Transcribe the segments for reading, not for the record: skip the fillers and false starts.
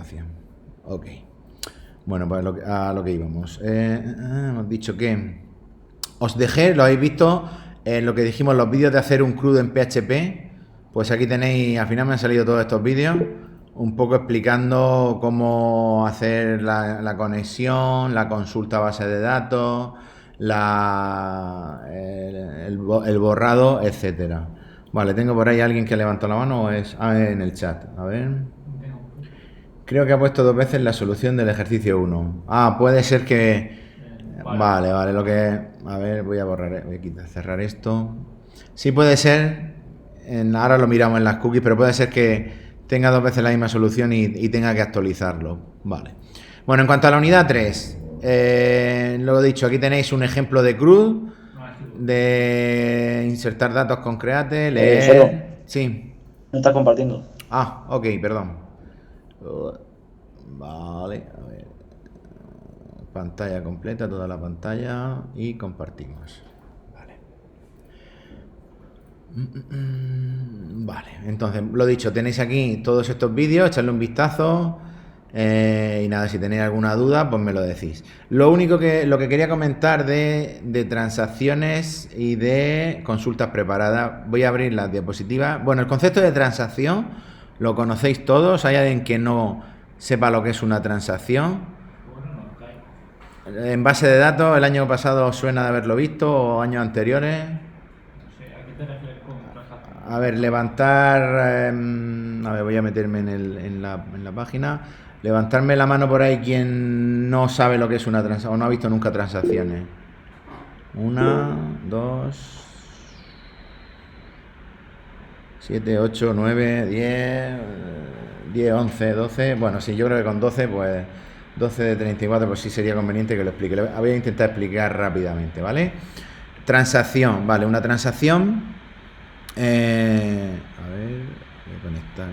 información. Ok. Bueno, pues a lo que íbamos. Hemos dicho que os dejé, lo habéis visto, lo que dijimos, los vídeos de hacer un CRUD en PHP. Pues aquí tenéis, al final me han salido todos estos vídeos, un poco explicando cómo hacer la conexión, la consulta a base de datos, el borrado, etcétera. Vale, tengo por ahí alguien que levantó la mano o es en el chat. A ver. Creo que ha puesto 2 veces la solución del ejercicio 1. Ah, puede ser que... Vale, lo que... A ver, voy a borrar, voy a quitar, cerrar esto. Sí puede ser, ahora lo miramos en las cookies, pero puede ser que tenga 2 veces la misma solución y tenga que actualizarlo. Vale. Bueno, en cuanto a la unidad 3, lo he dicho, aquí tenéis un ejemplo de CRUD, de insertar datos con Create, leer... Solo. Sí. No está compartiendo. Ah, ok, perdón. Vale, a ver. Pantalla completa, toda la pantalla y compartimos. Vale. Vale, entonces, lo dicho, tenéis aquí todos estos vídeos, echadle un vistazo. Y nada, si tenéis alguna duda, pues me lo decís. Lo que quería comentar de transacciones y de consultas preparadas, voy a abrir las diapositivas. Bueno, el concepto de transacción lo conocéis todos. ¿Hay alguien que no sepa lo que es una transacción? En base de datos, el año pasado suena de haberlo visto o años anteriores. A ver, levantar... a ver, voy a meterme en la página. Levantarme la mano por ahí quien no sabe lo que es una transacción o no ha visto nunca transacciones. 1, 2, 7, 8, 9, 10, 11, 12. Bueno, sí, yo creo que con 12, pues 12 de 34, pues sí sería conveniente que lo explique. Voy a intentar explicar rápidamente, ¿vale? Transacción, vale, una transacción. A ver, voy a conectar.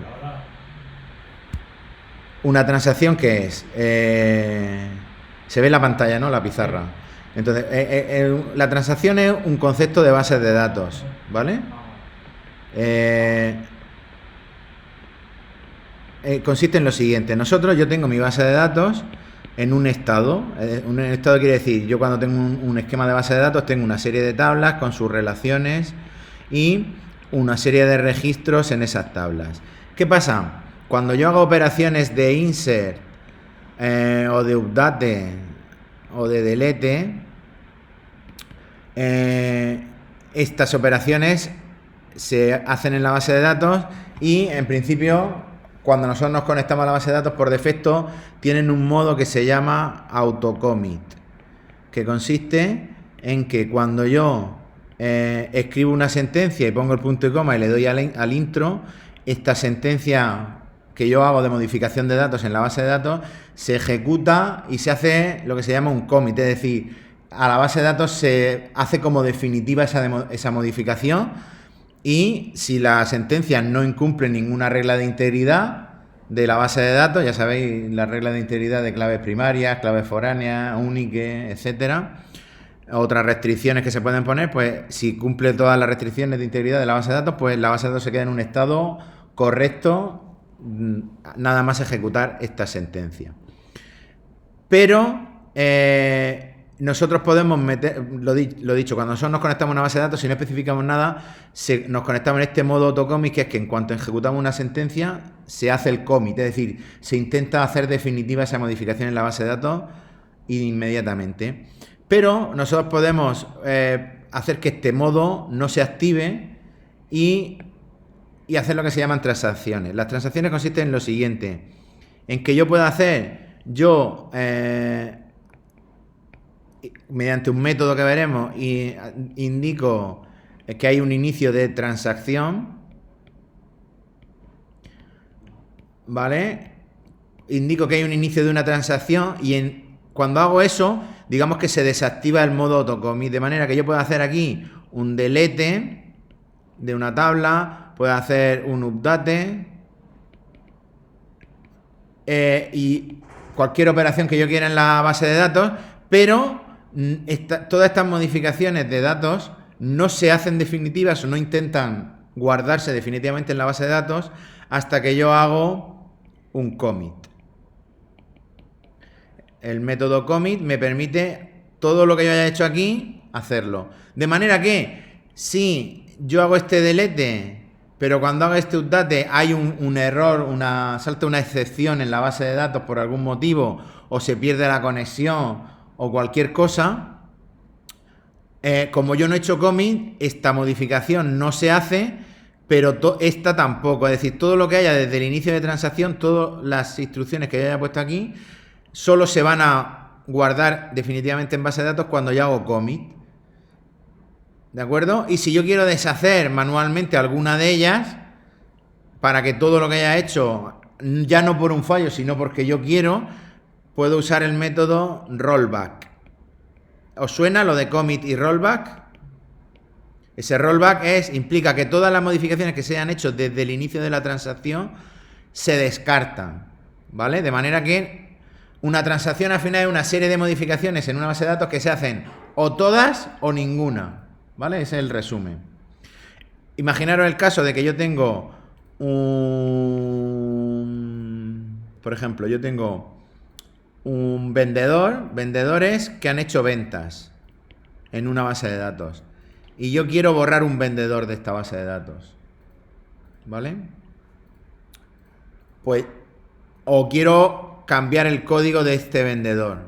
Una transacción que es, se ve en la pantalla, ¿no? La pizarra. Entonces, la transacción es un concepto de bases de datos, ¿vale? Consiste en lo siguiente. Yo tengo mi base de datos en un estado. Un estado quiere decir, yo cuando tengo un esquema de base de datos tengo una serie de tablas con sus relaciones y una serie de registros en esas tablas. ¿Qué pasa? Cuando yo hago operaciones de insert o de update o de delete, estas operaciones se hacen en la base de datos y en principio cuando nosotros nos conectamos a la base de datos por defecto tienen un modo que se llama autocommit, que consiste en que cuando yo escribo una sentencia y pongo el punto y coma y le doy al intro, esta sentencia que yo hago de modificación de datos en la base de datos se ejecuta y se hace lo que se llama un commit, es decir, a la base de datos se hace como definitiva esa modificación y si la sentencia no incumple ninguna regla de integridad de la base de datos, ya sabéis las reglas de integridad de claves primarias, claves foráneas, unique, etcétera, otras restricciones que se pueden poner, pues si cumple todas las restricciones de integridad de la base de datos, pues la base de datos se queda en un estado correcto, nada más ejecutar esta sentencia. Pero nosotros podemos meter, lo dicho, cuando nosotros nos conectamos a una base de datos, si no especificamos nada, nos conectamos en este modo autocommit, que es que en cuanto ejecutamos una sentencia, se hace el commit, es decir, se intenta hacer definitiva esa modificación en la base de datos inmediatamente. Pero nosotros podemos hacer que este modo no se active y hacer lo que se llaman transacciones. Las transacciones consisten en lo siguiente, en que yo pueda hacer, mediante un método que veremos, y indico que hay un inicio de transacción, ¿vale? Indico que hay un inicio de una transacción y cuando hago eso, digamos que se desactiva el modo autocommit, de manera que yo puedo hacer aquí un delete de una tabla, puedo hacer un update y cualquier operación que yo quiera en la base de datos, pero todas estas modificaciones de datos no se hacen definitivas o no intentan guardarse definitivamente en la base de datos hasta que yo hago un commit, el método commit me permite todo lo que yo haya hecho aquí, hacerlo. De manera que si yo hago este delete, pero cuando hago este update hay un error, salta una excepción en la base de datos por algún motivo, o se pierde la conexión, o cualquier cosa, como yo no he hecho commit, esta modificación no se hace, pero esta tampoco. Es decir, todo lo que haya desde el inicio de transacción, todas las instrucciones que yo haya puesto aquí, solo se van a guardar definitivamente en base de datos cuando ya hago commit. ¿De acuerdo? Y si yo quiero deshacer manualmente alguna de ellas, para que todo lo que haya hecho, ya no por un fallo, sino porque yo quiero, puedo usar el método rollback. ¿Os suena lo de commit y rollback? Ese rollback implica que todas las modificaciones que se hayan hecho desde el inicio de la transacción se descartan, ¿vale? De manera que una transacción al final es una serie de modificaciones en una base de datos que se hacen o todas o ninguna, ¿vale? Ese es el resumen. Imaginaros el caso de que yo tengo por ejemplo, yo tengo un vendedores que han hecho ventas en una base de datos. Y yo quiero borrar un vendedor de esta base de datos, ¿vale? Pues, o quiero cambiar el código de este vendedor,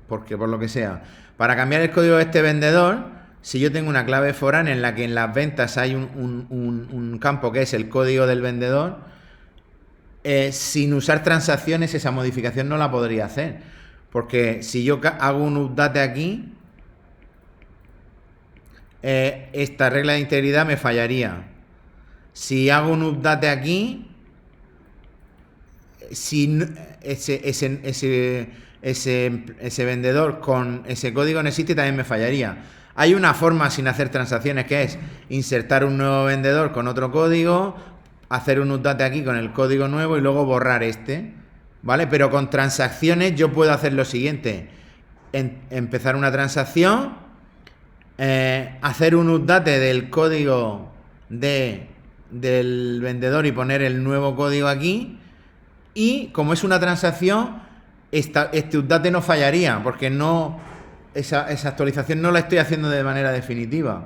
porque por lo que sea. Para cambiar el código de este vendedor, si yo tengo una clave foránea en la que en las ventas hay un campo que es el código del vendedor, sin usar transacciones esa modificación no la podría hacer. Porque si yo hago un update aquí, esta regla de integridad me fallaría. Si hago un update aquí, si ese vendedor con ese código no existe, también me fallaría. Hay una forma sin hacer transacciones, que es insertar un nuevo vendedor con otro código, hacer un update aquí con el código nuevo y luego borrar este, ¿vale? Pero con transacciones yo puedo hacer lo siguiente: empezar una transacción, hacer un update del código del vendedor y poner el nuevo código aquí, y como es una transacción, este update no fallaría, porque esa actualización no la estoy haciendo de manera definitiva,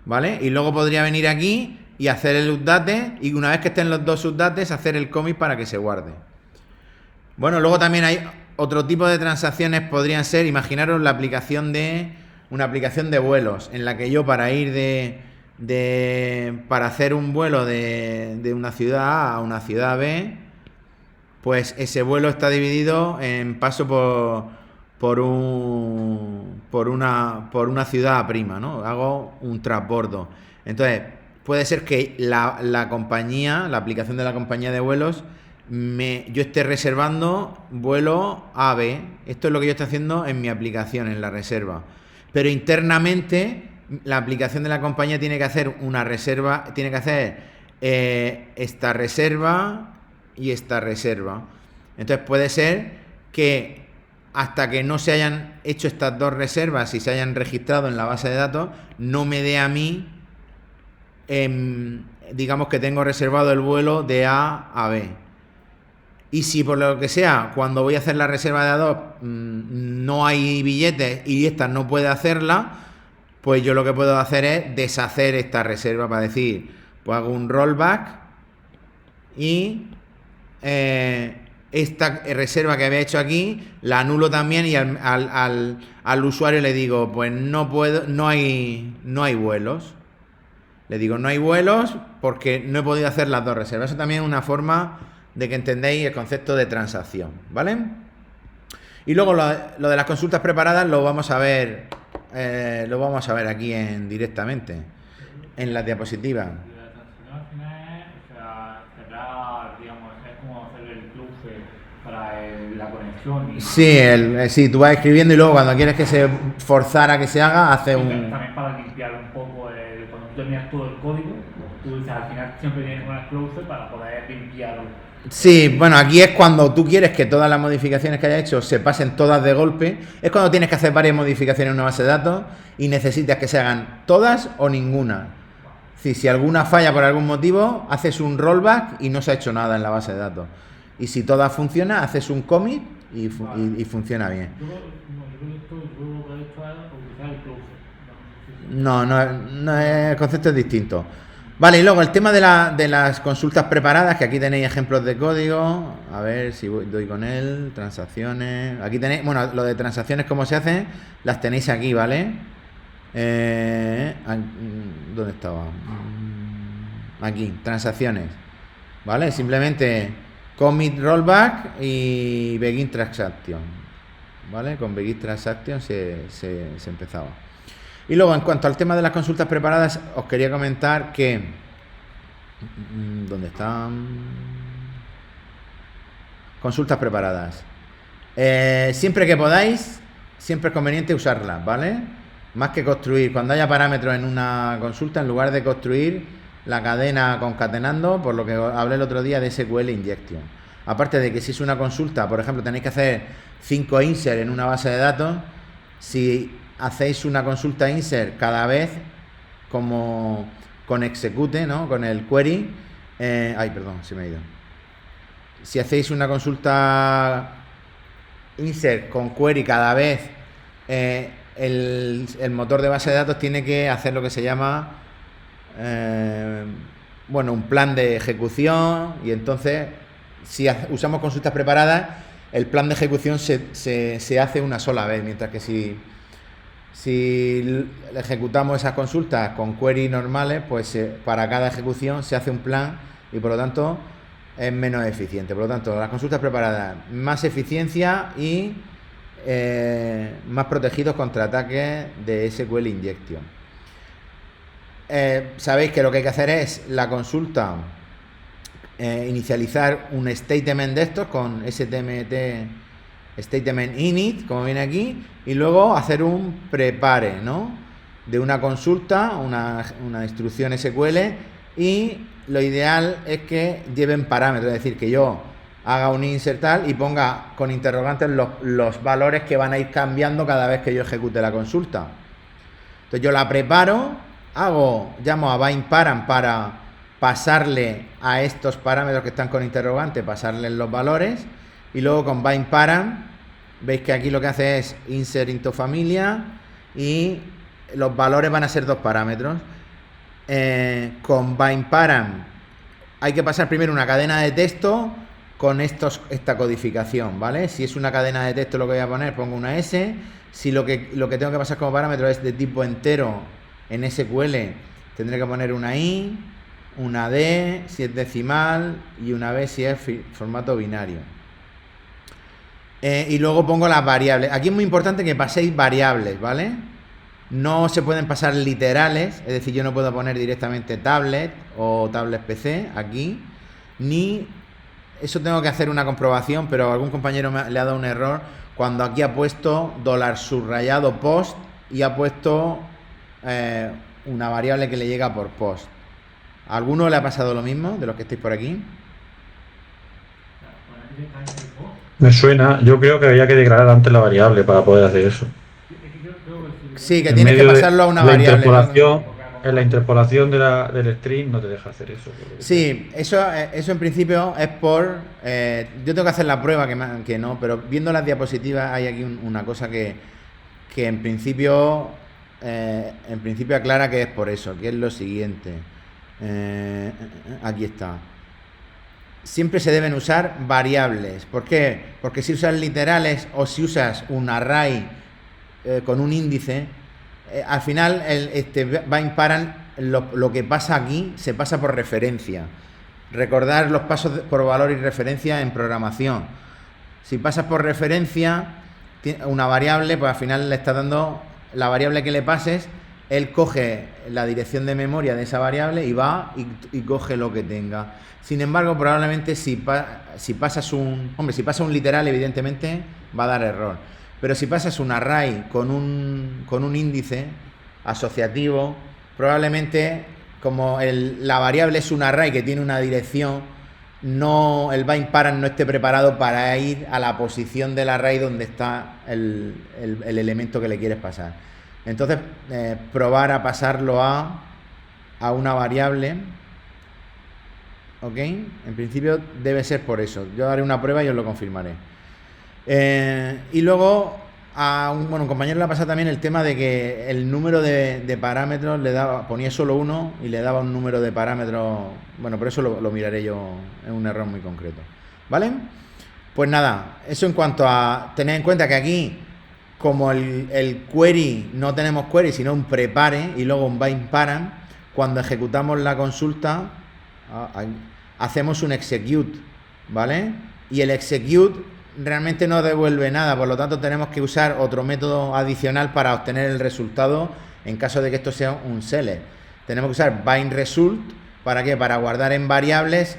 ¿vale? Y luego podría venir aquí y hacer el update, y una vez que estén los dos updates, hacer el commit para que se guarde. Bueno, luego también hay otro tipo de transacciones, podrían ser, imaginaros una aplicación de vuelos, en la que yo para ir para hacer un vuelo de una ciudad A a una ciudad B, pues ese vuelo está dividido en paso por una ciudad prima, ¿no? Hago un transbordo. Entonces, puede ser que la compañía, la aplicación de la compañía de vuelos, yo esté reservando vuelo A, B. Esto es lo que yo estoy haciendo en mi aplicación, en la reserva. Pero internamente, la aplicación de la compañía tiene que hacer una reserva, tiene que hacer esta reserva y esta reserva. Entonces puede ser que hasta que no se hayan hecho estas dos reservas y se hayan registrado en la base de datos, no me dé a mí, digamos que tengo reservado el vuelo de A a B. Y si por lo que sea, cuando voy a hacer la reserva de A2 no hay billetes y esta no puede hacerla, pues yo lo que puedo hacer es deshacer esta reserva, para decir, pues hago un rollback y esta reserva que había hecho aquí la anulo también, y al usuario le digo, pues no hay vuelos. Le digo, no hay vuelos porque no he podido hacer las dos reservas. Eso también es una forma de que entendáis el concepto de transacción, ¿vale? Y luego lo de las consultas preparadas lo vamos a ver aquí directamente en las diapositivas. Al final es, o sea, cerrar, digamos, es como hacer el cruce para la conexión. Sí, tú vas escribiendo y luego cuando quieres que se forzara que se haga, hace un... También para limpiar un poco, cuando tú terminas todo el código, tú dices, al final siempre tienes que poner close para poder limpiarlo. Sí, bueno, aquí es cuando tú quieres que todas las modificaciones que hayas hecho se pasen todas de golpe. Es cuando tienes que hacer varias modificaciones en una base de datos y necesitas que se hagan todas o ninguna. Si alguna falla por algún motivo, haces un rollback y no se ha hecho nada en la base de datos. Y si todas funcionan, haces un commit Vale. y funciona bien. Yo creo que he hecho es utilizar el close. No, el concepto es distinto. Vale, y luego el tema de las consultas preparadas, que aquí tenéis ejemplos de código. A ver si doy con él. Transacciones. Aquí tenéis, bueno, lo de transacciones, cómo se hacen, las tenéis aquí, ¿vale? ¿Dónde estaba? Aquí, transacciones. ¿Vale? Simplemente commit rollback y begin transaction. ¿Vale? Con begin transaction se empezaba. Y luego, en cuanto al tema de las consultas preparadas, os quería comentar que... ¿Dónde están? Consultas preparadas. Siempre que podáis, siempre es conveniente usarlas, ¿vale? Más que construir. Cuando haya parámetros en una consulta, en lugar de construir la cadena concatenando, por lo que hablé el otro día de SQL Injection. Aparte de que si es una consulta, por ejemplo, tenéis que hacer 5 insert en una base de datos, si hacéis una consulta insert cada vez como con execute, ¿no? Con el query. Perdón, se me ha ido. Si hacéis una consulta insert con query cada vez, el motor de base de datos tiene que hacer lo que se llama un plan de ejecución, y entonces si usamos consultas preparadas, el plan de ejecución se hace una sola vez, mientras que si ejecutamos esas consultas con queries normales, pues para cada ejecución se hace un plan y por lo tanto es menos eficiente. Por lo tanto, las consultas preparadas, más eficiencia y más protegidos contra ataques de SQL Injection. Sabéis que lo que hay que hacer es la consulta, inicializar un statement de estos con STMT statement init, como viene aquí, y luego hacer un prepare, ¿no? De una consulta, una instrucción SQL, y lo ideal es que lleven parámetros, es decir, que yo haga un insert tal y ponga con interrogantes los valores que van a ir cambiando cada vez que yo ejecute la consulta. Entonces yo la preparo, llamo a bind param para pasarle a estos parámetros que están con interrogante, pasarles los valores, y luego con bind param, veis que aquí lo que hace es insert into familia y los valores van a ser 2 parámetros. Con bind param hay que pasar primero una cadena de texto con esta codificación, ¿vale? Si es una cadena de texto lo que voy a poner, pongo una S. Si lo que tengo que pasar como parámetro es de tipo entero en SQL, tendré que poner una I, una D si es decimal y una B si es formato binario. Y luego pongo las variables. Aquí es muy importante que paséis variables, ¿vale? No se pueden pasar literales, es decir, yo no puedo poner directamente tablet o tablet PC aquí, ni... Eso tengo que hacer una comprobación, pero algún compañero le ha dado un error cuando aquí ha puesto $subrayado post y ha puesto una variable que le llega por post. ¿A alguno le ha pasado lo mismo de los que estáis por aquí? Me suena, yo creo que había que declarar antes la variable para poder hacer eso. Sí, que tienes que pasarlo a una variable, ¿no? En la interpolación del string no te deja hacer eso. Sí, eso en principio es por... yo tengo que hacer la prueba, que no, pero viendo las diapositivas hay aquí una cosa que en principio aclara que es por eso, que es lo siguiente. Aquí está. Siempre se deben usar variables. ¿Por qué? Porque si usas literales o si usas un array con un índice, al final bind param, lo que pasa aquí se pasa por referencia. Recordar los pasos por valor y referencia en programación. Si pasas por referencia una variable, pues al final le está dando la variable que le pases, él coge la dirección de memoria de esa variable y va y coge lo que tenga. Sin embargo, probablemente si pasas un literal, evidentemente va a dar error. Pero si pasas un array con un índice asociativo, probablemente como la variable es un array que tiene una dirección, el bind param no esté preparado para ir a la posición del array donde está el elemento que le quieres pasar. Entonces, probar a pasarlo a una variable, ¿ok? En principio debe ser por eso. Yo haré una prueba y os lo confirmaré. Y luego un compañero le ha pasado también el tema de que el número de parámetros ponía solo uno y le daba un número de parámetros. Bueno, por eso lo miraré yo, es un error muy concreto. ¿Vale? Pues nada, eso en cuanto a tener en cuenta que aquí, como el query, no tenemos query, sino un prepare y luego un bind param, cuando ejecutamos la consulta, hacemos un execute, ¿vale? Y el execute realmente no devuelve nada, por lo tanto tenemos que usar otro método adicional para obtener el resultado en caso de que esto sea un select. Tenemos que usar bind result, ¿para qué? Para guardar en variables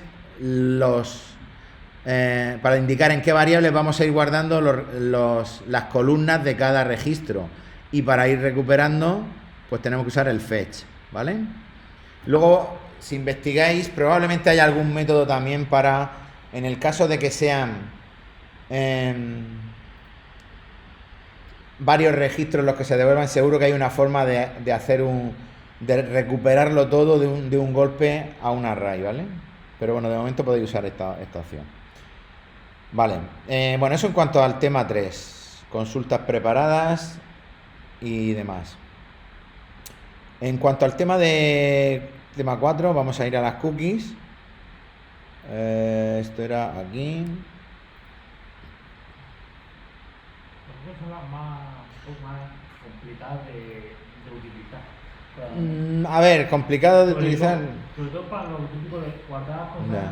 para indicar en qué variables vamos a ir guardando las columnas de cada registro, y para ir recuperando pues tenemos que usar el fetch, ¿vale? Luego, si investigáis, probablemente haya algún método también para, en el caso de que sean varios registros los que se devuelvan, seguro que hay una forma de hacer de recuperarlo todo de un golpe a un array, ¿vale? Pero bueno, de momento podéis usar esta opción. Vale, bueno, eso en cuanto al tema 3, consultas preparadas y demás. En cuanto al tema 4, vamos a ir a las cookies. Esto era aquí. Las cookies son las más complicadas de utilizar. A ver, complicado de utilizar. Sobre todo para lo típico de guardar las cosas,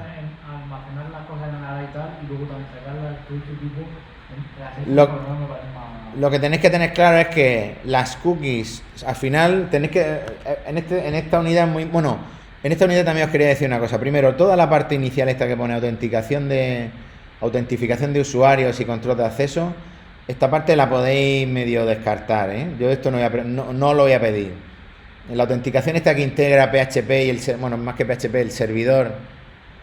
almacenar las cosas en la y tal, y luego también sacarlas todo este tipo. Lo que tenéis que tener claro es que las cookies, al final, tenéis que. En esta unidad muy. Bueno, en esta unidad también os quería decir una cosa. Primero, toda la parte inicial esta que pone autentificación de usuarios y control de acceso, esta parte la podéis medio descartar, ¿eh? Yo esto no lo voy a pedir. En la autenticación esta que integra PHP y más que PHP, el servidor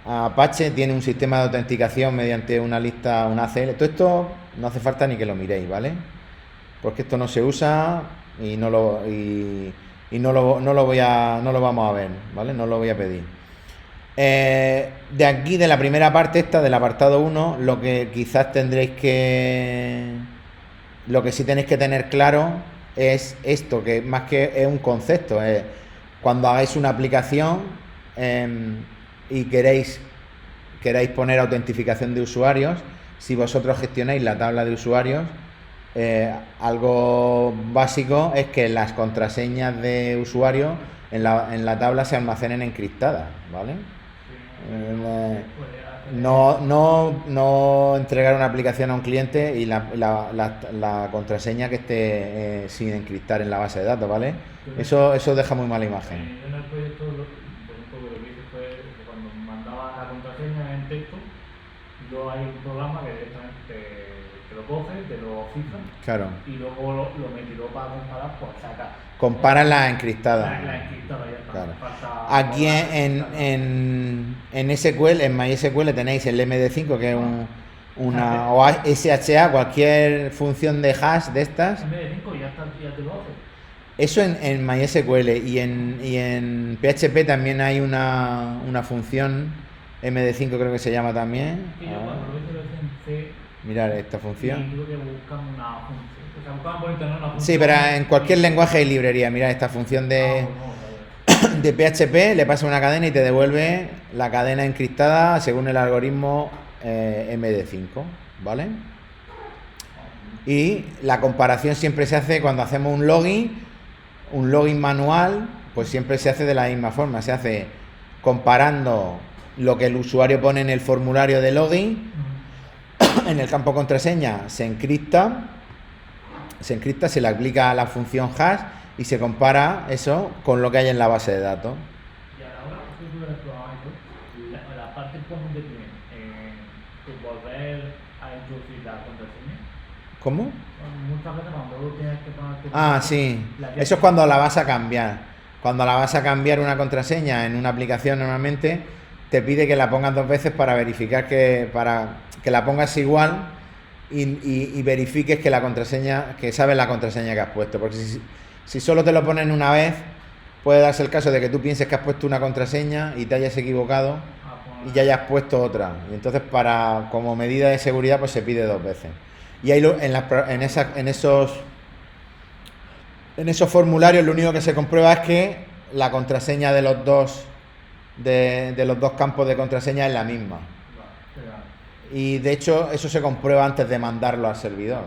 Apache tiene un sistema de autenticación mediante una lista, un ACL. Todo esto no hace falta ni que lo miréis, ¿vale? Porque esto no se usa y no lo vamos a ver, ¿vale? No lo voy a pedir. De aquí, de la primera parte esta, del apartado 1, lo que quizás lo que sí tenéis que tener claro es esto, que más que es un concepto, cuando hagáis una aplicación y queréis poner autentificación de usuarios, si vosotros gestionáis la tabla de usuarios, algo básico es que las contraseñas de usuario en la tabla se almacenen encriptadas, ¿vale? No entregar una aplicación a un cliente y la contraseña que esté sin encriptar en la base de datos, ¿vale? Eso deja muy mala imagen. En el proyecto, por ejemplo, lo que hice fue que cuando mandaba la contraseña en texto, yo hay un programa que directamente te lo coge, te lo cifra, claro, y luego lo metiró para comparar, pues saca. Compara la encriptada. La encriptada ya está. Claro. Aquí en SQL, en MySQL tenéis el MD5, que es o SHA, cualquier función de hash de estas. MD5 ya te lo hace. Eso en MySQL, y en PHP también hay una función MD5, creo que se llama también. Sí, yo cuando lo hice en C. Mirar esta función. Y tuve que buscar una función. O sea, buscaban por internet una función. Sí, pero en cualquier lenguaje hay librería. Mira esta función de PHP, le pasa una cadena y te devuelve la cadena encriptada según el algoritmo MD5, ¿vale? Y la comparación siempre se hace cuando hacemos un login manual, pues siempre se hace de la misma forma. Se hace comparando lo que el usuario pone en el formulario de login. En el campo contraseña se encripta, se le aplica a la función hash y se compara eso con lo que hay en la base de datos. Y a la hora de programar la parte importante que volver a introducir la contraseña. ¿Cómo? Muchas veces cuando tienes que poner... Ah, sí. Eso es cuando la vas a cambiar. Cuando la vas a cambiar una contraseña en una aplicación, normalmente te pide que la pongas 2 veces para verificar para que la pongas igual y verifiques que sabes la contraseña que has puesto. Porque si solo te lo ponen una vez, puede darse el caso de que tú pienses que has puesto una contraseña y te hayas equivocado y ya hayas puesto otra. Y entonces como medida de seguridad pues se pide 2 veces. Y ahí en esos formularios lo único que se comprueba es que la contraseña de los dos de los dos campos de contraseña es la misma. Y de hecho eso se comprueba antes de mandarlo al servidor.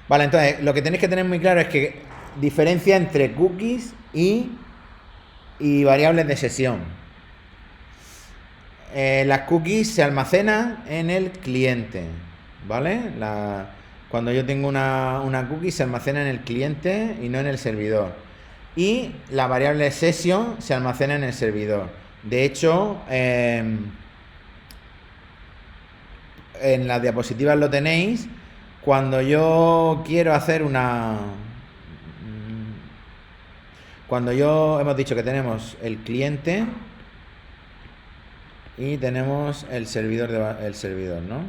Vale, entonces lo que tenéis que tener muy claro es que diferencia entre cookies y variables de sesión. Las cookies se almacenan en el cliente, ¿vale? Cuando yo tengo una cookie se almacena en el cliente y no en el servidor. Y la variable de session se almacena en el servidor. De hecho, en las diapositivas lo tenéis. Cuando yo quiero hacer hemos dicho que tenemos el cliente y tenemos el servidor, ¿no?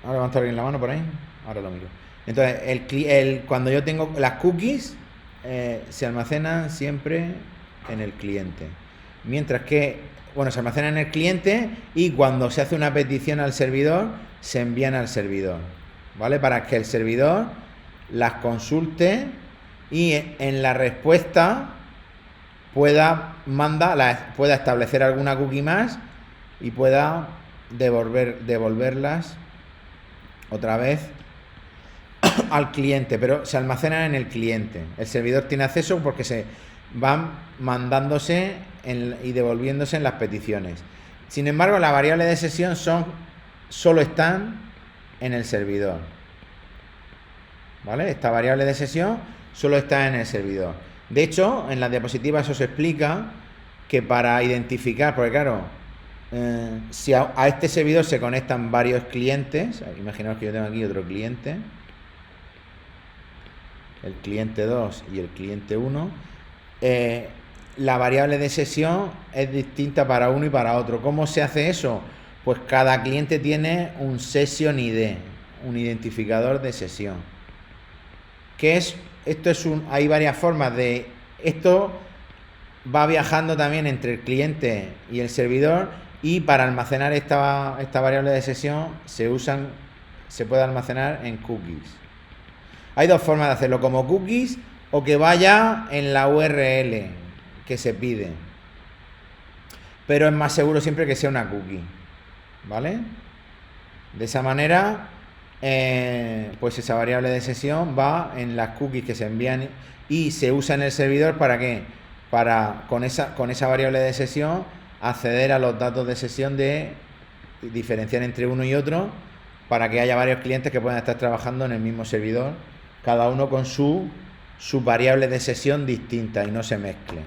¿Ha levantado alguien la mano por ahí? Ahora lo miro. Entonces, cuando yo tengo las cookies, se almacenan siempre en el cliente. Mientras que, se almacenan en el cliente y cuando se hace una petición al servidor, se envían al servidor, ¿vale? Para que el servidor las consulte y en la respuesta pueda establecer alguna cookie más y pueda devolverlas otra vez al cliente, pero se almacenan en el cliente. El servidor tiene acceso porque se van mandándose y devolviéndose en las peticiones. Sin embargo, la variable de sesión solo están en el servidor, ¿vale? Esta variable de sesión solo está en el servidor. De hecho, en las diapositivas eso se explica que para identificar, porque claro, si a este servidor se conectan varios clientes, imaginaos que yo tengo aquí otro cliente, el cliente 2 y el cliente 1, la variable de sesión es distinta para uno y para otro. ¿Cómo se hace eso? Pues cada cliente tiene un session ID, un identificador de sesión. Hay varias formas de... Esto va viajando también entre el cliente y el servidor, y para almacenar esta variable de sesión se puede almacenar en cookies. Hay dos formas de hacerlo, como cookies o que vaya en la URL que se pide. Pero es más seguro siempre que sea una cookie, ¿vale? De esa manera, pues esa variable de sesión va en las cookies que se envían y se usa en el servidor. ¿Para qué? Para con esa variable de sesión acceder a los datos de sesión, de diferenciar entre uno y otro, para que haya varios clientes que puedan estar trabajando en el mismo servidor, cada uno con su variable de sesión distinta y no se mezclen.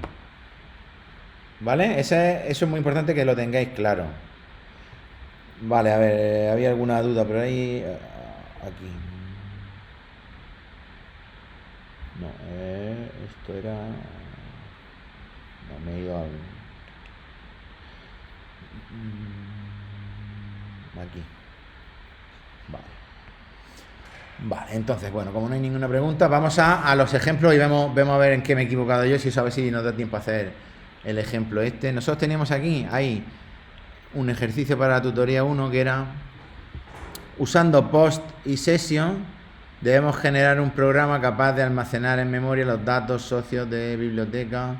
¿Vale? Eso es muy importante que lo tengáis claro. Vale, a ver, había alguna duda por ahí. Aquí. No, esto era... No, me he ido a... Aquí. Vale, entonces, como no hay ninguna pregunta, vamos a los ejemplos y vemos a ver en qué me he equivocado yo, si sabes si nos da tiempo a hacer el ejemplo este. Nosotros teníamos aquí, un ejercicio para la tutoría 1 que era: usando post y session, debemos generar un programa capaz de almacenar en memoria los datos socios de biblioteca.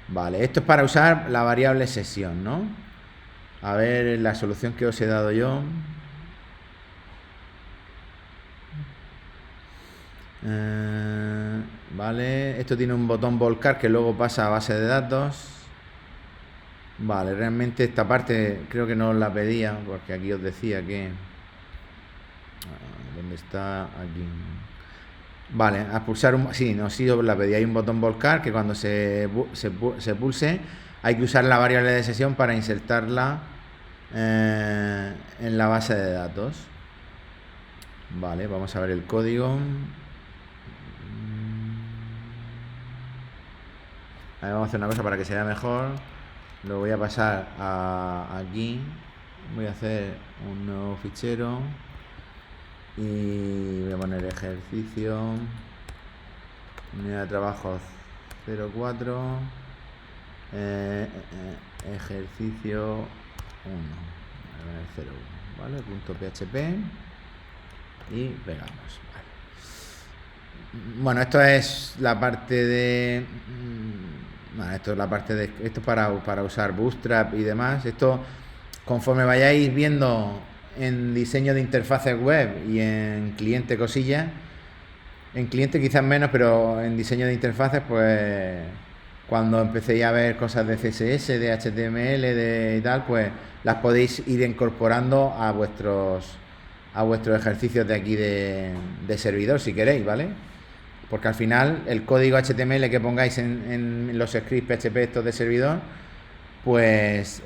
Vale, esto es para usar la variable sesión, ¿no? A ver la solución que os he dado yo. Vale, esto tiene un botón volcar que luego pasa a base de datos. Vale, realmente esta parte creo que no os la pedía, porque aquí os decía que... ¿Dónde está? Aquí. Vale, a pulsar sí os la pedía. Hay un botón volcar que cuando se pulse hay que usar la variable de sesión para insertarla en la base de datos. Vale, vamos a ver el código. A ver, vamos a hacer una cosa para que se vea mejor. Lo voy a pasar aquí. Voy a hacer un nuevo fichero y voy a poner ejercicio, unidad de trabajo 04, ejercicio 1, 01, ¿vale? .php y pegamos, ¿vale? Bueno, esto es la parte de... Bueno, esto es la parte de... Esto es para usar Bootstrap y demás. Esto, conforme vayáis viendo en diseño de interfaces web y en cliente cosillas, en cliente quizás menos, pero en diseño de interfaces, pues cuando empecéis a ver cosas de CSS, de HTML, de y tal, pues las podéis ir incorporando a vuestros ejercicios de aquí de servidor, si queréis, ¿vale? Porque al final el código HTML que pongáis en los scripts PHP estos de servidor, pues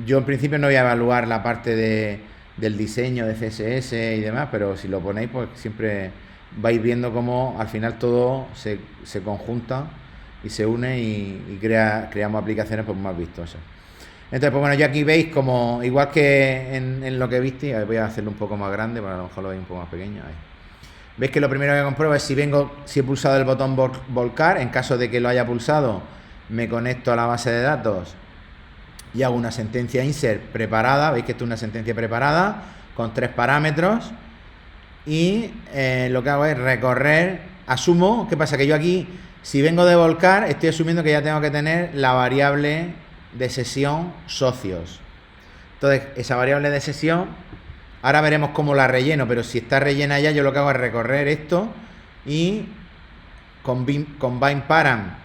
yo en principio no voy a evaluar la parte del diseño de CSS y demás, pero si lo ponéis, pues siempre vais viendo cómo al final todo se conjunta y se une y creamos aplicaciones pues más vistosas. Entonces, pues bueno, yo aquí veis como, igual que en lo que visteis, voy a hacerlo un poco más grande, para a lo mejor lo veis un poco más pequeño. Ahí. Veis que lo primero que compruebo es si he pulsado el botón volcar. En caso de que lo haya pulsado, me conecto a la base de datos y hago una sentencia insert preparada. Veis que esto es una sentencia preparada con 3 parámetros y lo que hago es recorrer. Asumo, ¿qué pasa? Que yo aquí, si vengo de volcar, estoy asumiendo que ya tengo que tener la variable de sesión socios. Entonces, esa variable de sesión, ahora veremos cómo la relleno, pero si está rellena ya, yo lo que hago es recorrer esto y con bind param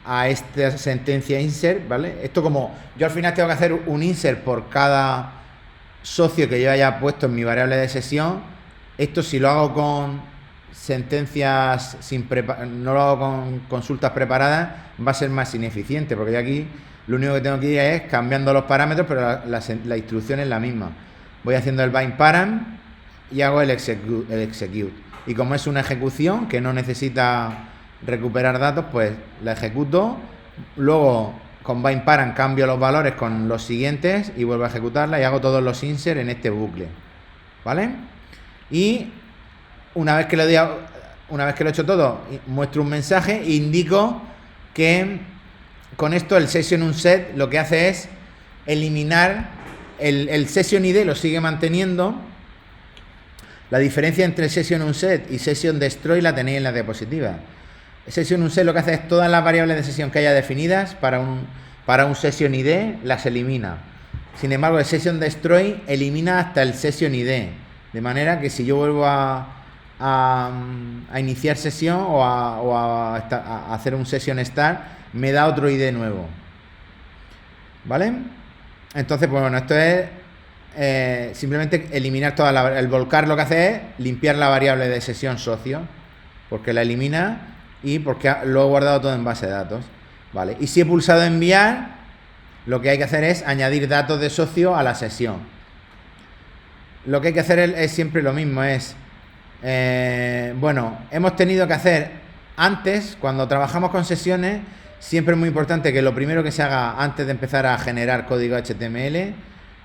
a esta sentencia insert, ¿vale? Esto como yo al final tengo que hacer un insert por cada socio que yo haya puesto en mi variable de sesión. Esto si lo hago con sentencias no lo hago con consultas preparadas, va a ser más ineficiente, porque yo aquí lo único que tengo que ir es cambiando los parámetros, pero la instrucción es la misma. Voy haciendo el bind param y hago el execute. Y como es una ejecución que no necesita recuperar datos, pues la ejecuto. Luego con bind param cambio los valores con los siguientes y vuelvo a ejecutarla y hago todos los insert en este bucle, ¿vale? Y una vez que lo he hecho todo, muestro un mensaje e indico que con esto el session unset lo que hace es eliminar el session ID, lo sigue manteniendo. La diferencia entre session unset y session destroy la tenéis en la diapositiva. Session unset lo que hace es todas las variables de sesión que haya definidas para un session ID las elimina. Sin embargo, el session destroy elimina hasta el session ID, de manera que si yo vuelvo a iniciar sesión o a hacer un session start, me da otro ID nuevo, ¿vale? Entonces, pues bueno, esto es simplemente eliminar el volcar. Lo que hace es limpiar la variable de sesión socio, porque la elimina y porque lo he guardado todo en base de datos, ¿vale? Y si he pulsado enviar, lo que hay que hacer es añadir datos de socio a la sesión. Lo que hay que hacer es siempre lo mismo, bueno, hemos tenido que hacer antes, cuando trabajamos con sesiones, siempre es muy importante que lo primero que se haga antes de empezar a generar código HTML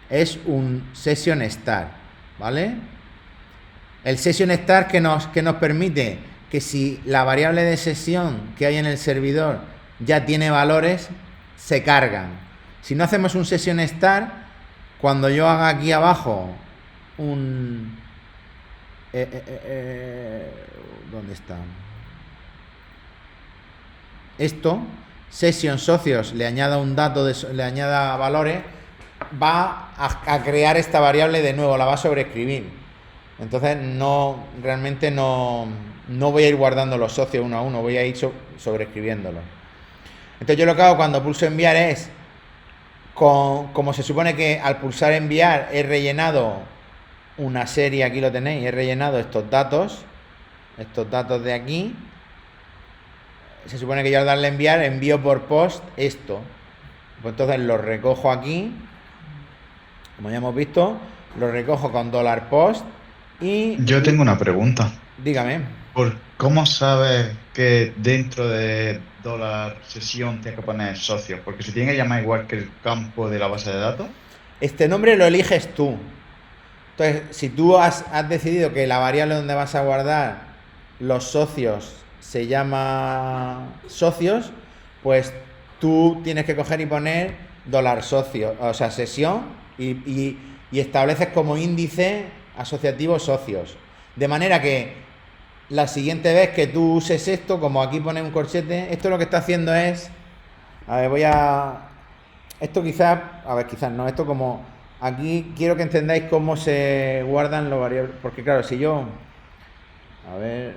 es un session start, ¿vale? El session start que nos permite que si la variable de sesión que hay en el servidor ya tiene valores, se cargan. Si no hacemos un session start, cuando yo haga aquí abajo un... ¿dónde está? Esto, session socios, le añada un dato, le añada valores, va a crear esta variable de nuevo, la va a sobreescribir. Entonces realmente no voy a ir guardando los socios uno a uno, voy a ir sobreescribiéndolos. Entonces yo lo que hago cuando pulso enviar es, como se supone que al pulsar enviar he rellenado una serie, aquí lo tenéis, he rellenado estos datos de aquí. Se supone que yo al darle enviar, envío por post esto. Pues entonces lo recojo aquí, como ya hemos visto, lo recojo con $post y... Yo tengo una pregunta. Dígame. ¿Cómo sabes que dentro de $sesión tienes que poner socios? Porque se tiene que llamar igual que el campo de la base de datos. Este nombre lo eliges tú. Entonces, si tú has decidido que la variable donde vas a guardar los socios se llama socios, pues tú tienes que coger y poner $socio, o sea, sesión y estableces como índice asociativo socios. De manera que la siguiente vez que tú uses esto, como aquí pone un corchete, esto lo que está haciendo es... A ver, esto quizás... A ver, quizás no, esto como... Aquí quiero que entendáis cómo se guardan los variables, porque claro, si yo... A ver...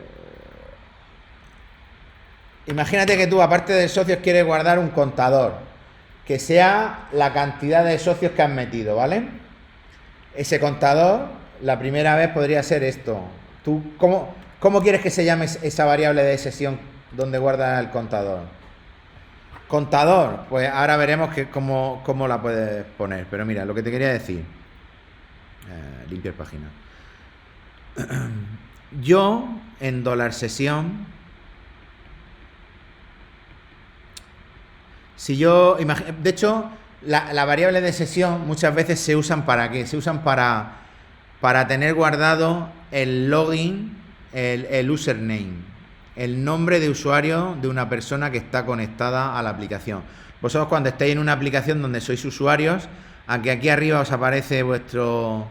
Imagínate que tú, aparte de socios, quieres guardar un contador, que sea la cantidad de socios que has metido, ¿vale? Ese contador, la primera vez podría ser esto. ¿Tú cómo quieres que se llame esa variable de sesión donde guardas el contador? Contador, pues ahora veremos cómo la puedes poner. Pero mira, lo que te quería decir. Limpiar página. Yo, en $sesión, si yo... De hecho, la variable de sesión muchas veces se usan ¿para qué? Se usan para tener guardado el login, el username, el nombre de usuario de una persona que está conectada a la aplicación. Vosotros cuando estéis en una aplicación donde sois usuarios, aunque aquí arriba os aparece vuestro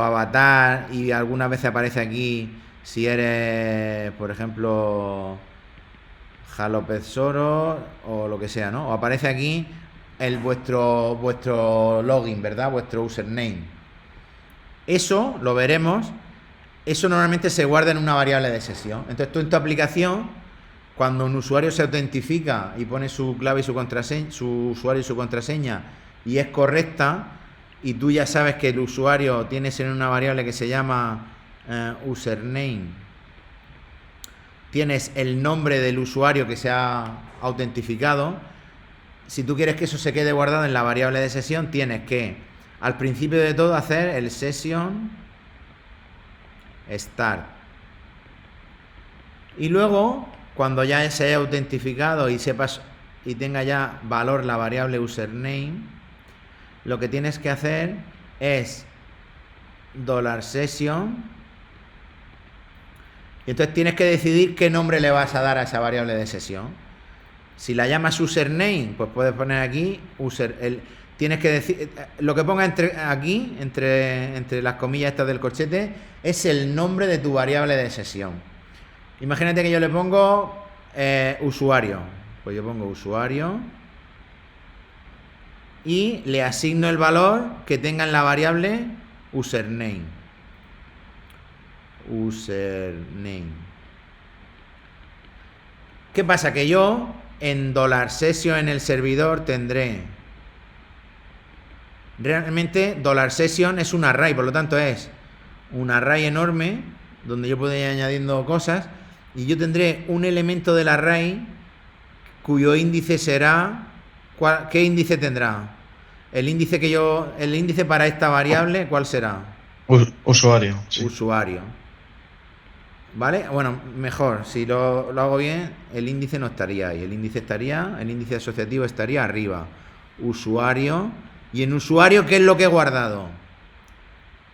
avatar y algunas veces aparece aquí si eres, por ejemplo, Jalopezoro o lo que sea, ¿no? O aparece aquí vuestro login, ¿verdad? Vuestro username. Eso lo veremos. Eso normalmente se guarda en una variable de sesión. Entonces tú en tu aplicación, cuando un usuario se autentifica y pone su clave y su contraseña, su usuario y su contraseña, y es correcta, y tú ya sabes que el usuario tienes en una variable que se llama username, tienes el nombre del usuario que se ha autentificado. Si tú quieres que eso se quede guardado en la variable de sesión, tienes que, al principio de todo, hacer el session start. Y luego, cuando ya se haya autentificado y sepas y tenga ya valor la variable username, lo que tienes que hacer es $session. Y entonces tienes que decidir qué nombre le vas a dar a esa variable de sesión. Si la llamas username, pues puedes poner aquí tienes que decir lo que ponga entre las comillas estas del corchete es el nombre de tu variable de sesión. Imagínate que yo le pongo usuario, pues yo pongo usuario y le asigno el valor que tenga en la variable username. ¿Qué pasa? Que yo en $session en el servidor tendré realmente $session es un array, por lo tanto es un array enorme donde yo puedo ir añadiendo cosas y yo tendré un elemento del array cuyo índice será ¿qué índice tendrá? El índice para esta variable, ¿cuál será? Usuario. Sí. Usuario. ¿Vale? Bueno, mejor, si lo hago bien, el índice no estaría ahí. El índice asociativo estaría arriba. Usuario. Y en usuario, ¿qué es lo que he guardado?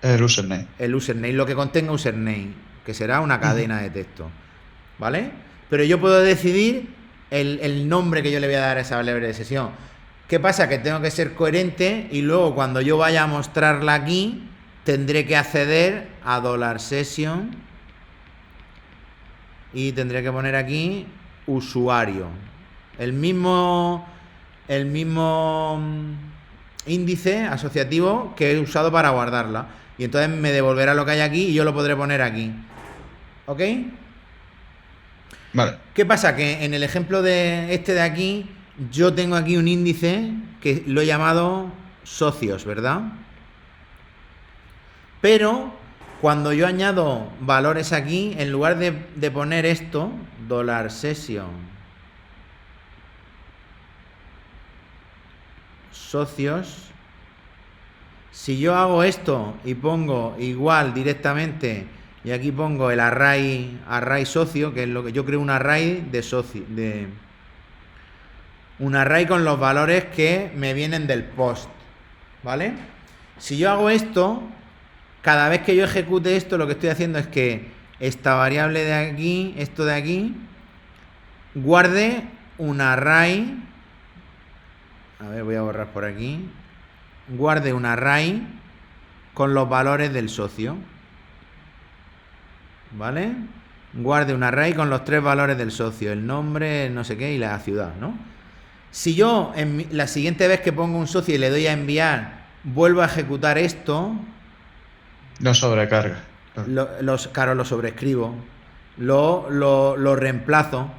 El username. El username, lo que contenga username, que será una cadena de texto. ¿Vale? Pero yo puedo decidir el nombre que yo le voy a dar a esa variable de sesión. ¿Qué pasa? Que tengo que ser coherente y luego cuando yo vaya a mostrarla aquí, tendré que acceder a $session y tendré que poner aquí usuario. El mismo índice asociativo que he usado para guardarla. Y entonces me devolverá lo que hay aquí y yo lo podré poner aquí. ¿Ok? Vale. ¿Qué pasa? Que en el ejemplo de este de aquí, yo tengo aquí un índice que lo he llamado socios, ¿verdad? Pero cuando yo añado valores aquí, en lugar de poner esto, $session socios, si yo hago esto y pongo igual directamente y aquí pongo el array socio, que es lo que yo creo, un array de socio, un array con los valores que me vienen del post, ¿vale? Si yo hago esto, cada vez que yo ejecute esto, lo que estoy haciendo es que esta variable de aquí, esto de aquí, guarde un array. A ver, voy a borrar por aquí. guarde un array con los valores del socio. ¿Vale? Guarde un array con los 3 valores del socio, el nombre, no sé qué y la ciudad, ¿no? Si yo la siguiente vez que pongo un socio y le doy a enviar, vuelvo a ejecutar esto, No sobrecarga. claro, lo sobrescribo, lo reemplazo.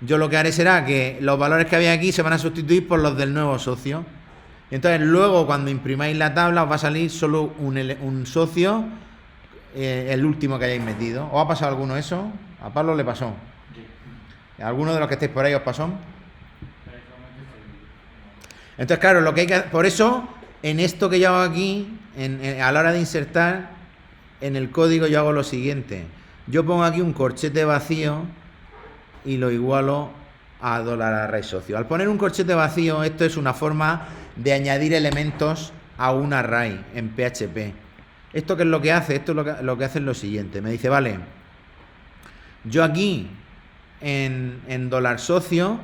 Yo lo que haré será que los valores que había aquí se van a sustituir por los del nuevo socio. Y entonces luego cuando imprimáis la tabla os va a salir solo un socio, el último que hayáis metido. ¿Os ha pasado alguno eso? A Pablo le pasó. ¿Alguno de los que estáis por ahí os pasó? Entonces, claro, lo que hay que por eso, en esto que yo hago aquí, a la hora de insertar, en el código yo hago lo siguiente. Yo pongo aquí un corchete vacío y lo igualo a $array socio. Al poner un corchete vacío, esto es una forma de añadir elementos a un array en PHP. ¿Esto qué es lo que hace? Esto lo que hace es lo siguiente. Me dice, vale, yo aquí en $socio,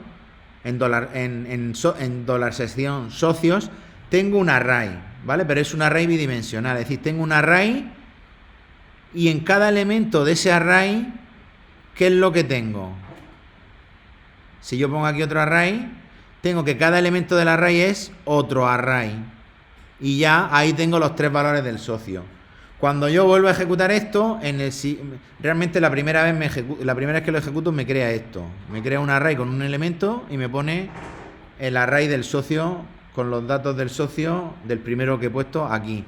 en $sección socios, tengo un array, ¿vale? Pero es un array bidimensional, es decir, tengo un array y en cada elemento de ese array, ¿qué es lo que tengo? Si yo pongo aquí otro array, tengo que cada elemento del array es otro array. Y ya ahí tengo los 3 valores del socio. Cuando yo vuelvo a ejecutar esto, realmente la primera vez que lo ejecuto me crea esto. Me crea un array con un elemento y me pone el array del socio con los datos del socio del primero que he puesto aquí.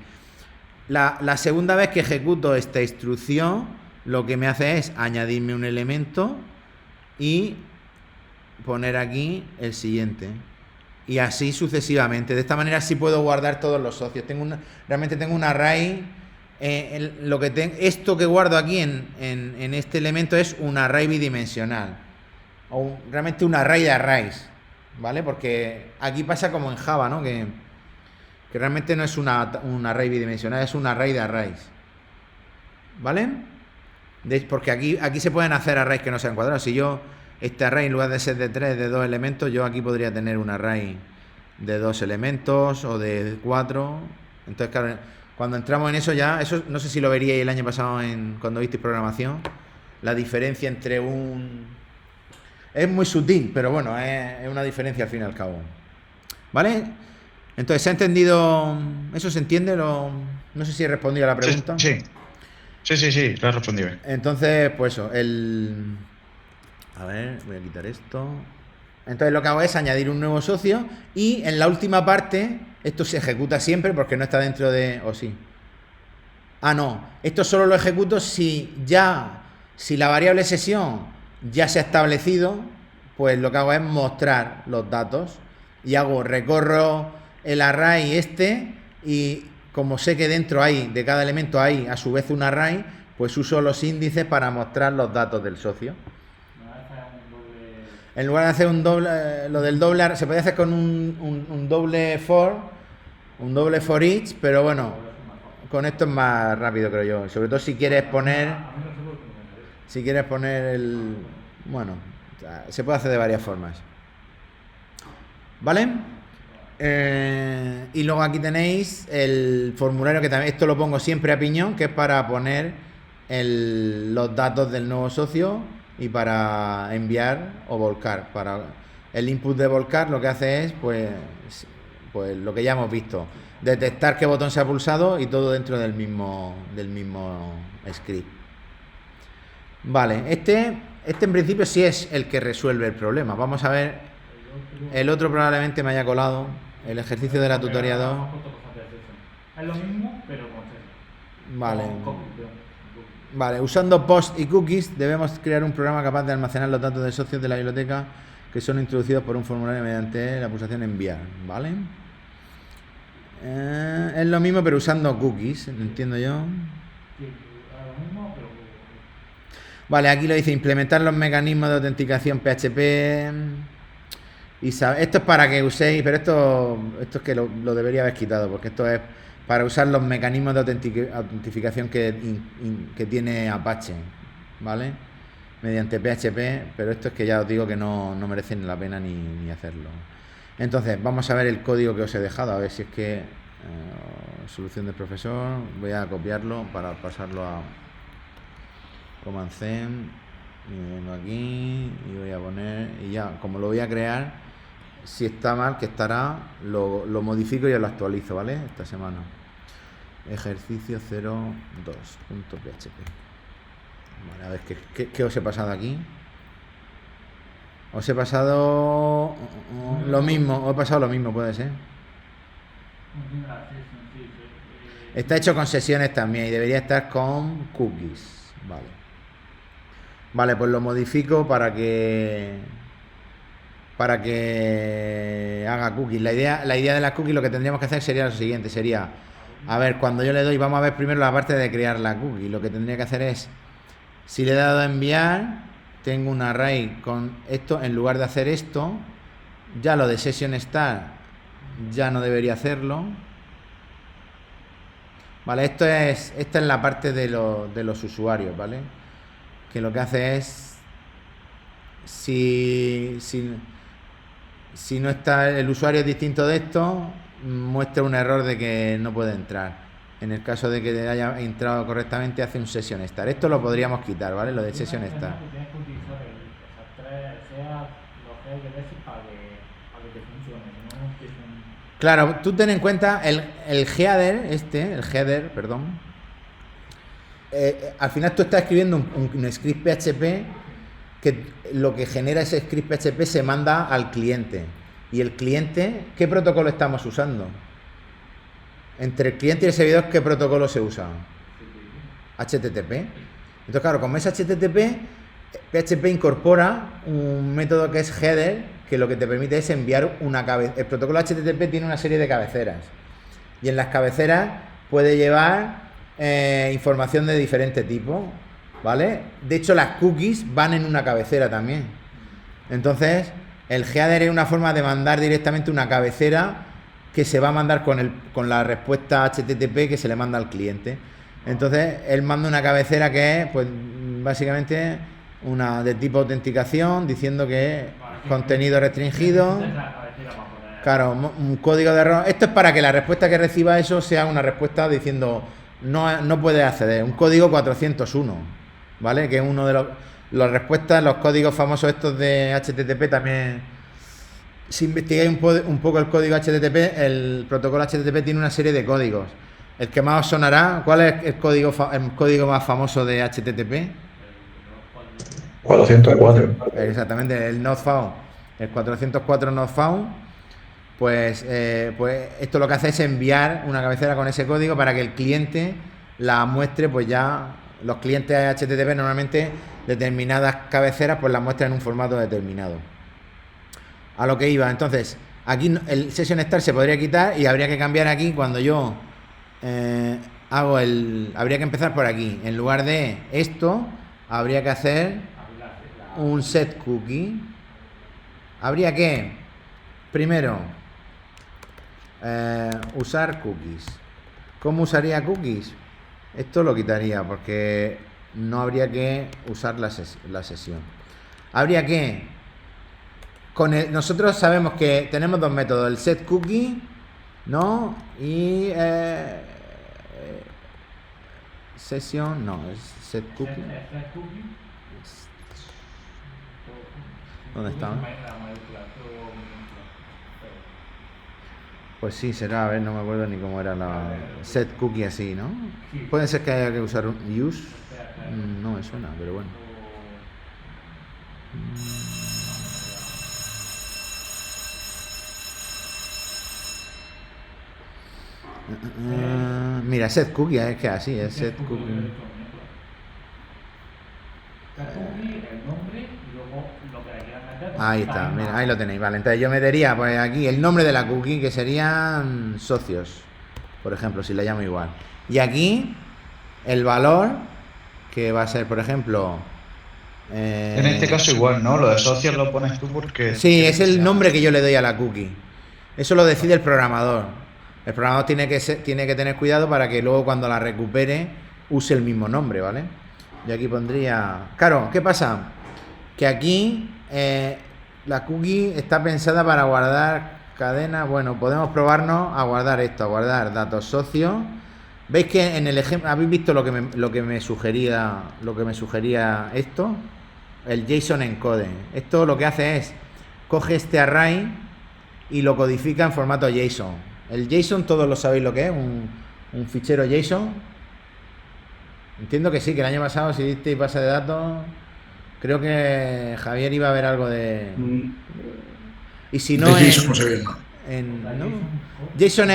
La segunda vez que ejecuto esta instrucción, lo que me hace es añadirme un elemento y poner aquí el siguiente. Y así sucesivamente. De esta manera sí puedo guardar todos los socios. Realmente tengo un array. Esto que guardo aquí en este elemento es un array bidimensional. O realmente un array de arrays. ¿Vale? Porque aquí pasa como en Java, ¿no? Que realmente no es un array bidimensional, es un array de arrays. ¿Vale? Porque aquí se pueden hacer arrays que no sean cuadrados. Si yo este array en lugar de ser de 3, de 2 elementos, yo aquí podría tener un array de 2 elementos o de 4. Entonces, claro, cuando entramos en eso ya, eso no sé si lo veríais el año pasado cuando visteis programación, la diferencia entre es muy sutil, pero bueno, es una diferencia al fin y al cabo. ¿Vale? Entonces, ¿se ha entendido? ¿Eso se entiende? No sé si he respondido a la pregunta. Sí, lo he respondido bien. Entonces, pues eso, a ver, voy a quitar esto. Entonces lo que hago es añadir un nuevo socio y en la última parte, esto se ejecuta siempre porque no está dentro de... ¿O sí? Ah, no. Esto solo lo ejecuto si la variable sesión ya se ha establecido, pues lo que hago es mostrar los datos y recorro el array y como sé que dentro de cada elemento hay a su vez un array, pues uso los índices para mostrar los datos del socio. En lugar de hacer un doble, lo del doble, se puede hacer con un doble for each, pero bueno, con esto es más rápido, creo yo. Sobre todo si quieres poner bueno, se puede hacer de varias formas. ¿Vale? Y luego aquí tenéis el formulario, que también esto lo pongo siempre a piñón, que es para poner los datos del nuevo socio y para enviar o volcar. Para el input de volcar lo que hace es pues lo que ya hemos visto, detectar qué botón se ha pulsado y todo dentro del mismo script. Vale, este en principio sí es el que resuelve el problema. Vamos a ver, el otro probablemente me haya colado, el ejercicio de la tutoría 2. Es lo mismo, pero con C. Vale. Vale, usando post y cookies debemos crear un programa capaz de almacenar los datos de socios de la biblioteca que son introducidos por un formulario mediante la pulsación enviar, ¿vale? Es lo mismo pero usando cookies, ¿lo entiendo yo? Sí, lo mismo, pero... Vale, aquí lo dice implementar los mecanismos de autenticación PHP. Esto es para que uséis, pero esto es que lo debería haber quitado, porque esto es para usar los mecanismos de autentificación que tiene Apache, ¿vale? Mediante PHP, pero esto es que ya os digo que no merecen la pena ni hacerlo. Entonces, vamos a ver el código que os he dejado, a ver si es que Solución del profesor. Voy a copiarlo para pasarlo a Command C. Y vengo aquí y voy a poner, y ya, como lo voy a crear, si está mal, que estará, lo modifico y lo actualizo, ¿vale? Esta semana. Ejercicio 02.php. Vale, a ver, ¿qué os he pasado aquí? Os he pasado lo mismo, os he pasado lo mismo, puede ser. Está hecho con sesiones también y debería estar con cookies. Vale, pues lo modifico para que haga cookies. La idea de las cookies, lo que tendríamos que hacer sería lo siguiente, sería, a ver, cuando yo le doy, vamos a ver primero la parte de crear la cookie. Lo que tendría que hacer es, si le he dado a enviar, tengo un array con esto, en lugar de hacer esto, ya lo de session start ya no debería hacerlo. Vale, esta es la parte de los usuarios, ¿vale? Que lo que hace es, si no está el usuario es distinto de esto, muestra un error de que no puede entrar. En el caso de que haya entrado correctamente, hace un session start. Esto lo podríamos quitar, ¿vale? Lo de session start. Tienes que utilizar los GDS para que te funcione. Si no, es un... Claro, tú ten en cuenta el header, perdón. Al final tú estás escribiendo un script PHP que lo que genera ese script PHP se manda al cliente. Y el cliente, ¿qué protocolo estamos usando? Entre el cliente y el servidor, ¿qué protocolo se usa? HTTP. Entonces, claro, como es HTTP, PHP incorpora un método que es header, que lo que te permite es enviar una cabecera. El protocolo HTTP tiene una serie de cabeceras. Y en las cabeceras puede llevar información de diferente tipo, ¿vale? De hecho, las cookies van en una cabecera también. Entonces, el header es una forma de mandar directamente una cabecera que se va a mandar con la respuesta HTTP que se le manda al cliente. Entonces, él manda una cabecera que es, pues, básicamente una de tipo autenticación, diciendo que contenido restringido. Claro, un código de error. Esto es para que la respuesta que reciba eso sea una respuesta diciendo no puede acceder. Un código 401, ¿vale? Que es uno de las respuestas, los códigos famosos estos de HTTP también. Si investigáis un poco el código HTTP, el protocolo HTTP tiene una serie de códigos. El que más os sonará, ¿cuál es el código más famoso de HTTP? 404. Exactamente, el not found. El 404 not found. Pues esto lo que hace es enviar una cabecera con ese código para que el cliente la muestre. Pues ya los clientes HTTP normalmente determinadas cabeceras pues las muestran en un formato determinado. A lo que iba, entonces aquí el session start se podría quitar y habría que cambiar aquí cuando yo habría que empezar por aquí. En lugar de esto habría que hacer un set cookie. Habría que primero usar cookies. ¿Cómo usaría cookies? Esto lo quitaría porque no habría que usar la sesión. Habría que nosotros sabemos que tenemos dos métodos, el set cookie, ¿no? Y sesión, no, es set cookie. ¿Dónde está? Pues sí, será, a ver, no me acuerdo ni cómo era la set cookie así, ¿no? Puede ser que haya que usar un use. No me suena, pero bueno. Mira, set cookie, es que así es set cookie. Ahí está, mira, ahí lo tenéis, vale. Entonces yo metería pues aquí el nombre de la cookie, que serían socios, por ejemplo, si la llamo igual. Y aquí el valor, que va a ser, por ejemplo... en este caso igual, ¿no? Lo de socios lo pones tú porque... Sí, es el nombre que yo le doy a la cookie. Eso lo decide el programador. El programador tiene que tener cuidado para que luego cuando la recupere use el mismo nombre, ¿vale? Yo aquí pondría... Claro, ¿qué pasa? Que aquí la cookie está pensada para guardar cadena, bueno, podemos probarnos a guardar esto, a guardar datos socios. ¿Veis que en el ejemplo, habéis visto lo que me sugería esto? El JSON encode. Esto lo que hace es, coge este array y lo codifica en formato JSON. El JSON todos lo sabéis lo que es, un fichero JSON. Entiendo que sí, que el año pasado si disteis base de datos, creo que Javier iba a ver algo de... Y si no, JSON no se ve nada. ¿no? JSON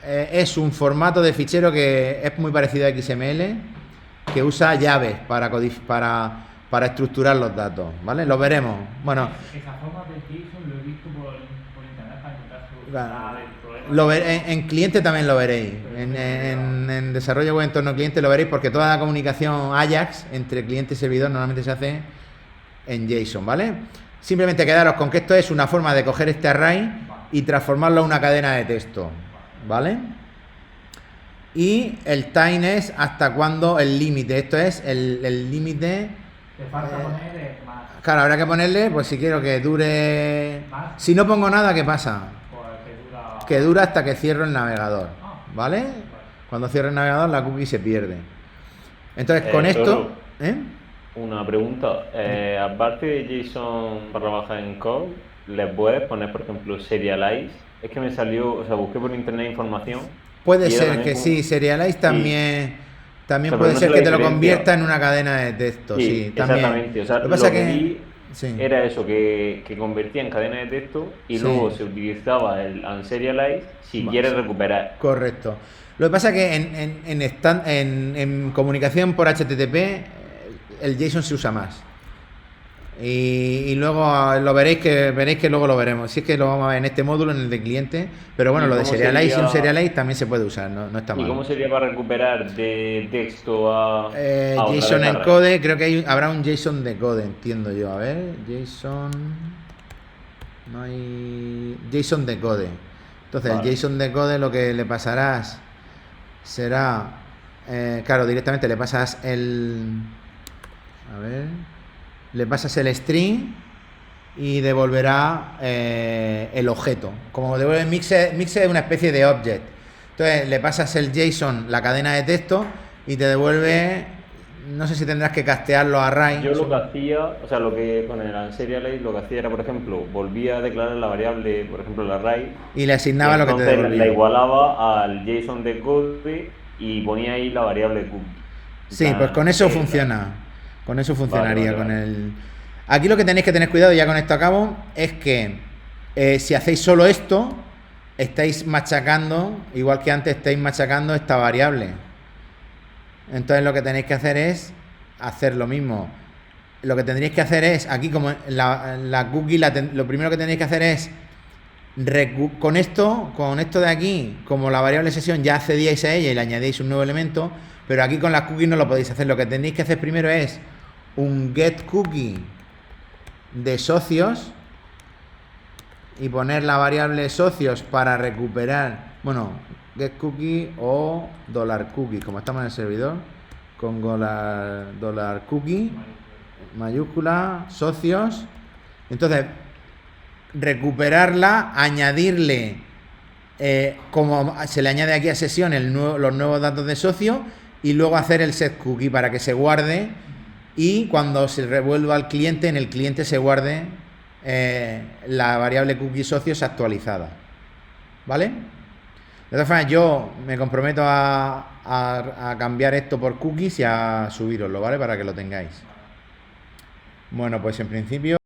es un formato de fichero que es muy parecido a XML, que usa llaves para estructurar los datos, ¿vale? Lo veremos. Bueno, Esa forma de JSON lo he visto por internet para encontrar Claro. soluciones. en cliente también lo veréis. En desarrollo web entorno cliente lo veréis porque toda la comunicación Ajax entre cliente y servidor normalmente se hace en JSON, ¿vale? Simplemente quedaros con que esto es una forma de coger este array y transformarlo en una cadena de texto, ¿vale? Y el time es hasta cuando el límite. Esto es el límite. Te falta poner más. Claro, habrá que ponerle, pues si quiero que dure... Si no pongo nada, ¿qué pasa? Pues que dura. Que dura hasta que cierro el navegador, Ah. ¿vale? Cuando cierro el navegador la cookie se pierde. Entonces con Solo esto... ¿eh? una pregunta. Aparte de JSON / encode, ¿le puedes poner, por ejemplo, serialize? Es que me salió, o sea, busqué por internet información. Puede y era ser también que como- sí, serialize también... Sí. También O sea, puede pero no ser sé que la te lo diferencia. convierta en una cadena de texto, sí, también. exactamente. O sea, Lo que lo pasa que que... vi sí. era eso, que convertía en cadena de texto y Sí. luego se utilizaba el unserialize si Vale. quieres recuperar. Correcto. Lo que pasa es que en comunicación por HTTP el JSON se usa más. Y luego veréis que luego lo veremos. Si es que lo vamos a ver en este módulo, en el de cliente. Pero bueno, ¿Y lo de cómo serialize y sería- un serialize también se puede usar, no está ¿Y mal. cómo sería para recuperar de texto a otra JSON vez a encode, creo que habrá un JSON decode, entiendo yo. A ver, JSON. No hay. JSON decode. Entonces, Vale. el JSON decode lo que le pasarás será. Claro, directamente le pasas el. A ver. Le pasas el string y devolverá el objeto. Como devuelve Mixer es una especie de object. Entonces le pasas el JSON, la cadena de texto, y te devuelve. No sé si tendrás que castear los arrays. Yo lo que hacía, o sea, lo que con el unserialize lo que hacía era, por ejemplo, volvía a declarar la variable, por ejemplo, el array, Y le asignaba lo que te entonces la devolvía. igualaba al JSON de code y ponía ahí la variable cookie. Sí, O sea, pues con eso funciona. Con eso funcionaría. vale, Con vale. el. Aquí lo que tenéis que tener cuidado, y ya con esto acabo, es que si hacéis solo esto, estáis machacando, igual que antes estáis machacando esta variable. Entonces lo que tenéis que hacer es hacer lo mismo. Lo que tendréis que hacer es, aquí como la cookie, lo primero que tenéis que hacer es con esto de aquí, como la variable sesión ya accedíais a ella y le añadíais un nuevo elemento, pero aquí con las cookies no lo podéis hacer. Lo que tenéis que hacer primero es un get cookie de socios y poner la variable socios para recuperar, bueno, get cookie o $cookie, como estamos en el servidor, con $cookie mayúscula, socios. Entonces, recuperarla, añadirle, como se le añade aquí a sesión los nuevos datos de socio, y luego hacer el set cookie para que se guarde y cuando se revuelva al cliente, en el cliente se guarde la variable cookie socios actualizada. ¿Vale? De todas formas, yo me comprometo a cambiar esto por cookies y a subiroslo, ¿vale? Para que lo tengáis. Bueno, pues en principio...